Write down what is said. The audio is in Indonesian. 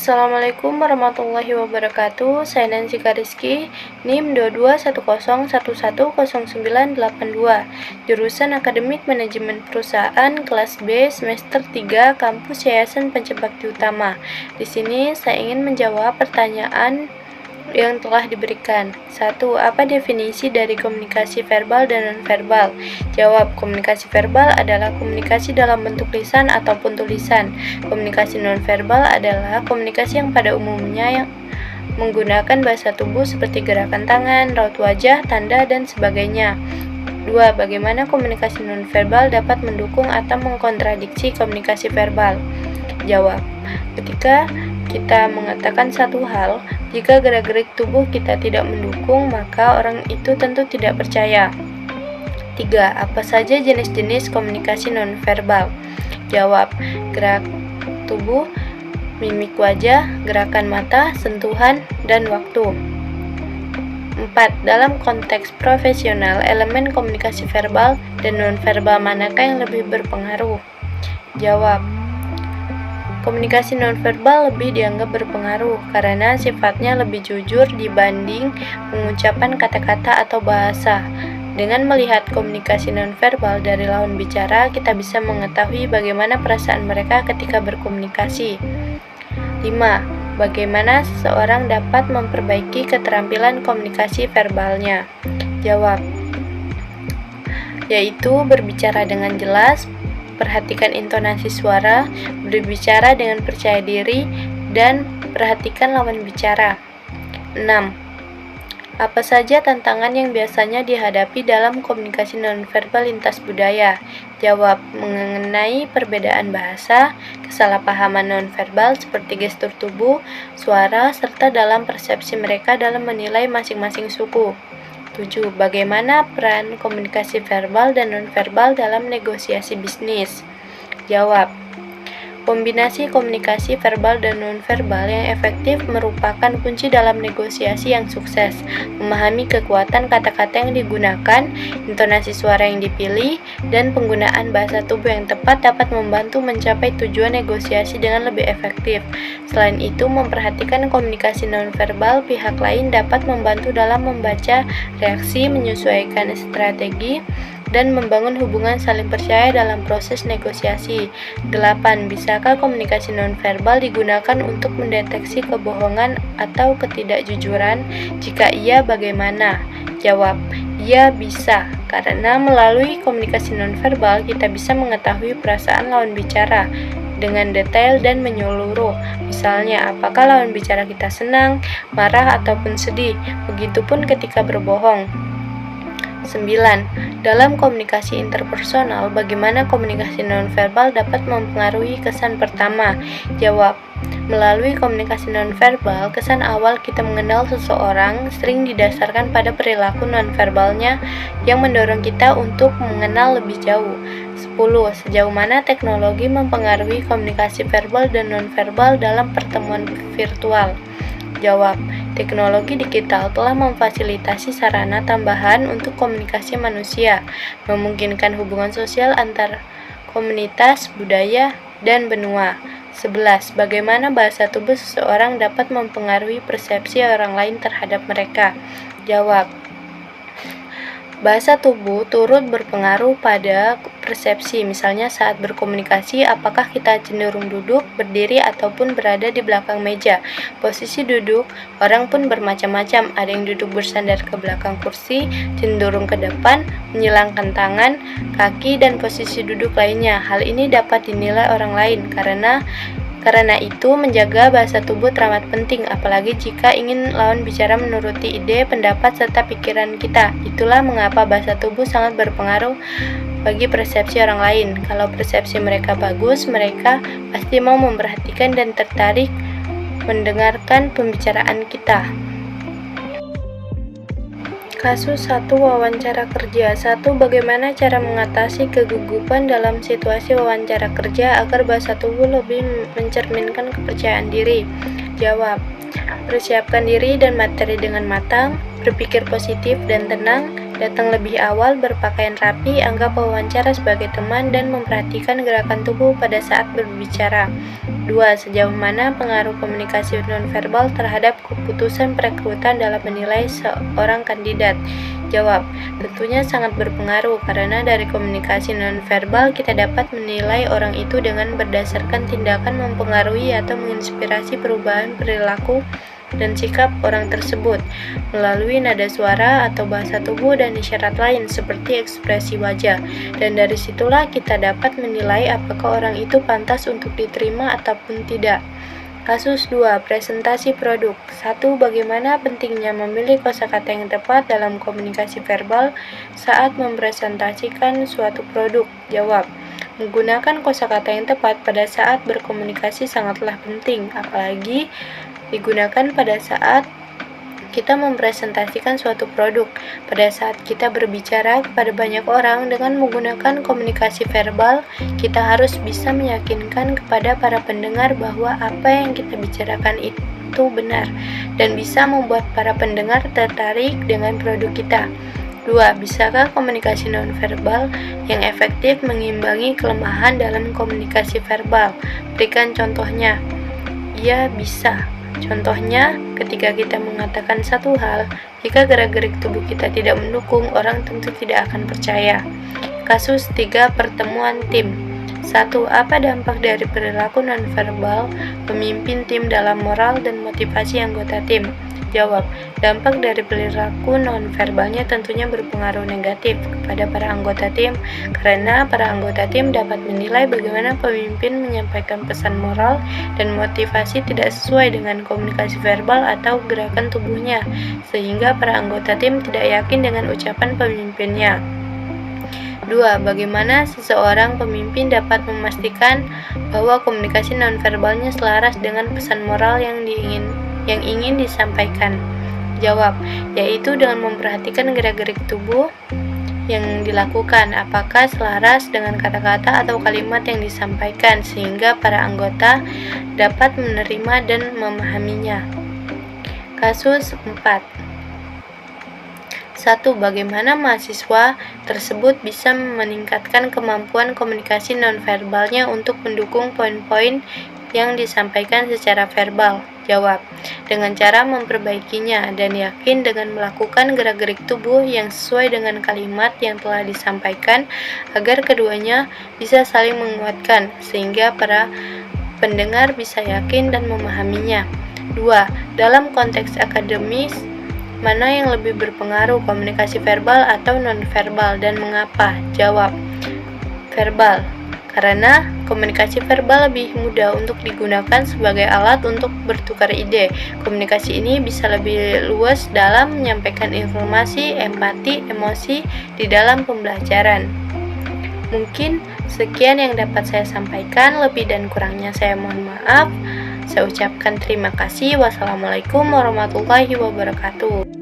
Assalamualaikum warahmatullahi wabarakatuh. Saya Nancy Kariski, NIM 2210110982, jurusan Akademik Manajemen Perusahaan kelas B semester 3 kampus Yayasan Pancabakti Utama. Di sini saya ingin menjawab pertanyaan yang telah diberikan. 1. Apa definisi dari komunikasi verbal dan nonverbal? Jawab, komunikasi verbal adalah komunikasi dalam bentuk lisan ataupun tulisan. Komunikasi nonverbal adalah komunikasi yang pada umumnya yang menggunakan bahasa tubuh seperti gerakan tangan, raut wajah, tanda, dan sebagainya. 2. Bagaimana komunikasi nonverbal dapat mendukung atau mengkontradiksi komunikasi verbal? Jawab, ketika kita mengatakan satu hal, jika gerak-gerik tubuh kita tidak mendukung, maka orang itu tentu tidak percaya. 3. Apa saja jenis-jenis komunikasi nonverbal? Jawab, gerak tubuh, mimik wajah, gerakan mata, sentuhan, dan waktu. 4. Dalam konteks profesional, elemen komunikasi verbal dan nonverbal manakah yang lebih berpengaruh? Jawab, komunikasi nonverbal lebih dianggap berpengaruh karena sifatnya lebih jujur dibanding pengucapan kata-kata atau bahasa. Dengan melihat komunikasi nonverbal dari lawan bicara, kita bisa mengetahui bagaimana perasaan mereka ketika berkomunikasi. 5. Bagaimana seseorang dapat memperbaiki keterampilan komunikasi verbalnya? Jawab, yaitu berbicara dengan jelas, perhatikan intonasi suara, berbicara dengan percaya diri, dan perhatikan lawan bicara. 6. Apa saja tantangan yang biasanya dihadapi dalam komunikasi nonverbal lintas budaya? Jawab, mengenai perbedaan bahasa, kesalahpahaman nonverbal seperti gestur tubuh, suara, serta dalam persepsi mereka dalam menilai masing-masing suku. 7. Bagaimana peran komunikasi verbal dan nonverbal dalam negosiasi bisnis? Jawab, kombinasi komunikasi verbal dan nonverbal yang efektif merupakan kunci dalam negosiasi yang sukses. Memahami kekuatan kata-kata yang digunakan, intonasi suara yang dipilih, dan penggunaan bahasa tubuh yang tepat dapat membantu mencapai tujuan negosiasi dengan lebih efektif. Selain itu, memperhatikan komunikasi nonverbal pihak lain dapat membantu dalam membaca reaksi, menyesuaikan strategi, dan membangun hubungan saling percaya dalam proses negosiasi. 8. Bisakah komunikasi nonverbal digunakan untuk mendeteksi kebohongan atau ketidakjujuran? Jika iya, bagaimana? Jawab, iya bisa, karena melalui komunikasi nonverbal kita bisa mengetahui perasaan lawan bicara dengan detail dan menyeluruh. Misalnya, apakah lawan bicara kita senang, marah, ataupun sedih. Begitupun ketika berbohong. 9. Dalam komunikasi interpersonal, bagaimana komunikasi nonverbal dapat mempengaruhi kesan pertama? Jawab, melalui komunikasi nonverbal, kesan awal kita mengenal seseorang sering didasarkan pada perilaku nonverbalnya yang mendorong kita untuk mengenal lebih jauh. 10. Sejauh mana teknologi mempengaruhi komunikasi verbal dan nonverbal dalam pertemuan virtual? Jawab, teknologi digital telah memfasilitasi sarana tambahan untuk komunikasi manusia, memungkinkan hubungan sosial antar komunitas, budaya, dan benua. 11. Bagaimana bahasa tubuh seseorang dapat mempengaruhi persepsi orang lain terhadap mereka? Jawab, bahasa tubuh turut berpengaruh pada persepsi, misalnya saat berkomunikasi, apakah kita cenderung duduk, berdiri, ataupun berada di belakang meja. Posisi duduk, orang pun bermacam-macam, ada yang duduk bersandar ke belakang kursi, cenderung ke depan, menyilangkan tangan, kaki, dan posisi duduk lainnya. Hal ini dapat dinilai orang lain, karena itu, menjaga bahasa tubuh teramat penting, apalagi jika ingin lawan bicara menuruti ide, pendapat, serta pikiran kita. Itulah mengapa bahasa tubuh sangat berpengaruh bagi persepsi orang lain. Kalau persepsi mereka bagus, mereka pasti mau memperhatikan dan tertarik mendengarkan pembicaraan kita. Kasus 1. Wawancara kerja. 1. Bagaimana cara mengatasi kegugupan dalam situasi wawancara kerja agar bahasa tubuh lebih mencerminkan kepercayaan diri? Jawab, persiapkan diri dan materi dengan matang, berpikir positif dan tenang, Datang lebih awal, berpakaian rapi, anggap wawancara sebagai teman, dan memperhatikan gerakan tubuh pada saat berbicara. 2. Sejauh mana pengaruh komunikasi nonverbal terhadap keputusan perekrutan dalam menilai seorang kandidat? Jawab, tentunya sangat berpengaruh karena dari komunikasi nonverbal kita dapat menilai orang itu dengan berdasarkan tindakan mempengaruhi atau menginspirasi perubahan perilaku dan sikap orang tersebut melalui nada suara atau bahasa tubuh dan isyarat lain seperti ekspresi wajah, dan dari situlah kita dapat menilai apakah orang itu pantas untuk diterima ataupun tidak. Kasus 2. Presentasi produk. 1. Bagaimana pentingnya memilih kosakata yang tepat dalam komunikasi verbal saat mempresentasikan suatu produk? Jawab, menggunakan kosakata yang tepat pada saat berkomunikasi sangatlah penting, apalagi digunakan pada saat kita mempresentasikan suatu produk. Pada saat kita berbicara kepada banyak orang dengan menggunakan komunikasi verbal, kita harus bisa meyakinkan kepada para pendengar bahwa apa yang kita bicarakan itu benar dan bisa membuat para pendengar tertarik dengan produk kita. 2. Bisakah komunikasi nonverbal yang efektif mengimbangi kelemahan dalam komunikasi verbal? Berikan contohnya. Ya, bisa. Contohnya, ketika kita mengatakan satu hal, jika gerak-gerik tubuh kita tidak mendukung, orang tentu tidak akan percaya. Kasus 3. Pertemuan tim. 1. Apa dampak dari perilaku nonverbal pemimpin tim dalam moral dan motivasi anggota tim? Jawab, dampak dari perilaku nonverbalnya tentunya berpengaruh negatif kepada para anggota tim karena para anggota tim dapat menilai bagaimana pemimpin menyampaikan pesan moral dan motivasi tidak sesuai dengan komunikasi verbal atau gerakan tubuhnya, sehingga para anggota tim tidak yakin dengan ucapan pemimpinnya. 2. Bagaimana seseorang pemimpin dapat memastikan bahwa komunikasi nonverbalnya selaras dengan pesan moral yang ingin disampaikan? Jawab, yaitu dengan memperhatikan gerak-gerik tubuh yang dilakukan, apakah selaras dengan kata-kata atau kalimat yang disampaikan, sehingga para anggota dapat menerima dan memahaminya. Kasus 4. 1. Bagaimana mahasiswa tersebut bisa meningkatkan kemampuan komunikasi nonverbalnya untuk mendukung poin-poin yang disampaikan secara verbal? Jawab, dengan cara memperbaikinya dan yakin dengan melakukan gerak-gerik tubuh yang sesuai dengan kalimat yang telah disampaikan agar keduanya bisa saling menguatkan sehingga para pendengar bisa yakin dan memahaminya. 2. Dalam konteks akademis, mana yang lebih berpengaruh, komunikasi verbal atau nonverbal, dan mengapa? Jawab, verbal. Karena komunikasi verbal lebih mudah untuk digunakan sebagai alat untuk bertukar ide. Komunikasi ini bisa lebih luas dalam menyampaikan informasi, empati, emosi di dalam pembelajaran. Mungkin sekian yang dapat saya sampaikan, lebih dan kurangnya saya mohon maaf. Saya ucapkan terima kasih. Wassalamualaikum warahmatullahi wabarakatuh.